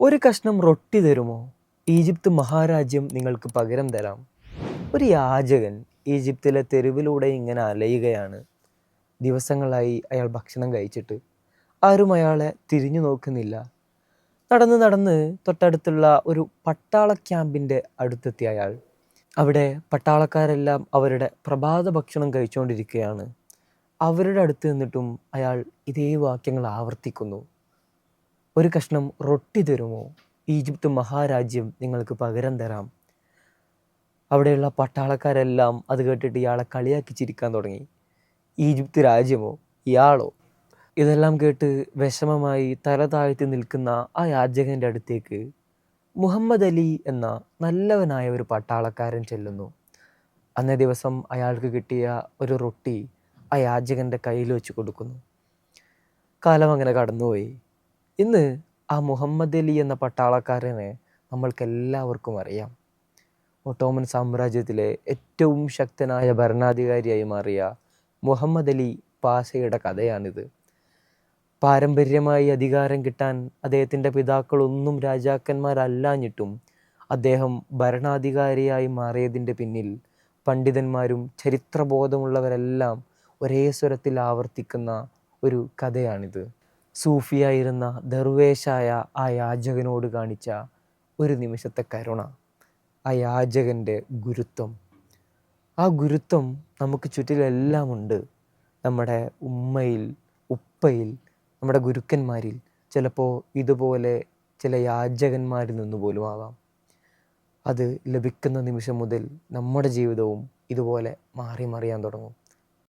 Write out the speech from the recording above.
ഒരു കഷ്ണം റൊട്ടി തരുമോ? ഈജിപ്ത് മഹാരാജ്യം നിങ്ങൾക്ക് പകരം തരാം. ഒരു യാചകൻ ഈജിപ്തിലെ തെരുവിലൂടെ ഇങ്ങനെ അലയുകയാണ്. ദിവസങ്ങളായി അയാൾ ഭക്ഷണം കഴിച്ചിട്ട്. ആരും അയാളെ തിരിഞ്ഞു നോക്കുന്നില്ല. നടന്ന് നടന്ന് തൊട്ടടുത്തുള്ള ഒരു പട്ടാള ക്യാമ്പിൻ്റെ അടുത്തെത്തി അയാൾ. അവിടെ പട്ടാളക്കാരെല്ലാം അവരുടെ പ്രഭാത ഭക്ഷണം കഴിച്ചുകൊണ്ടിരിക്കുകയാണ്. അവരുടെ അടുത്ത് നിന്നിട്ടും അയാൾ ഇതേ വാക്യങ്ങൾ ആവർത്തിക്കുന്നു. ഒരു കഷ്ണം റൊട്ടി തരുമോ? ഈജിപ്ത് മഹാരാജ്യം നിങ്ങൾക്ക് പകരം തരാം. അവിടെയുള്ള പട്ടാളക്കാരെല്ലാം അത് കേട്ടിട്ട് ഇയാളെ കളിയാക്കി ചിരിക്കാൻ തുടങ്ങി. ഈജിപ്ത് രാജ്യമോ? ഇയാളോ? ഇതെല്ലാം കേട്ട് വിഷമമായി തല താഴ്ത്തി നിൽക്കുന്ന ആ യാചകൻ്റെ അടുത്തേക്ക് മുഹമ്മദ് അലി എന്ന നല്ലവനായ ഒരു പട്ടാളക്കാരൻ ചെല്ലുന്നു. അന്നേ ദിവസം അയാൾക്ക് കിട്ടിയ ഒരു റൊട്ടി ആ യാചകൻ്റെ കയ്യിൽ വെച്ച് കൊടുക്കുന്നു. കാലം അങ്ങനെ കടന്നുപോയി. ഇന്ന് ആ മുഹമ്മദ് അലി എന്ന പട്ടാളക്കാരനെ നമ്മൾക്കെല്ലാവർക്കും അറിയാം. ഒട്ടോമൻ സാമ്രാജ്യത്തിലെ ഏറ്റവും ശക്തനായ ഭരണാധികാരിയായി മാറിയ മുഹമ്മദ് അലി പാഷയുടെ കഥയാണിത്. പാരമ്പര്യമായി അധികാരം കിട്ടാൻ അദ്ദേഹത്തിൻ്റെ പിതാക്കളൊന്നും രാജാക്കന്മാരല്ലാഞ്ഞിട്ടും അദ്ദേഹം ഭരണാധികാരിയായി മാറിയതിൻ്റെ പിന്നിൽ പണ്ഡിതന്മാരും ചരിത്രബോധമുള്ളവരെല്ലാം ഒരേ സ്വരത്തിൽ ആവർത്തിക്കുന്ന ഒരു കഥയാണിത്. സൂഫിയായിരുന്ന ദർവേഷായ ആ യാചകനോട് കാണിച്ച ഒരു നിമിഷത്തെ കരുണ, ആ യാചകൻ്റെ ഗുരുത്വം, ആ ഗുരുത്വം നമുക്ക് ചുറ്റിലെല്ലാം ഉണ്ട്. നമ്മുടെ ഉമ്മയിൽ, ഉപ്പയിൽ, നമ്മുടെ ഗുരുക്കന്മാരിൽ, ചിലപ്പോൾ ഇതുപോലെ ചില യാചകന്മാരിൽ നിന്ന് പോലും ആവാം. അത് ലഭിക്കുന്ന നിമിഷം മുതൽ നമ്മുടെ ജീവിതവും ഇതുപോലെ മാറി മറിയാൻ തുടങ്ങും.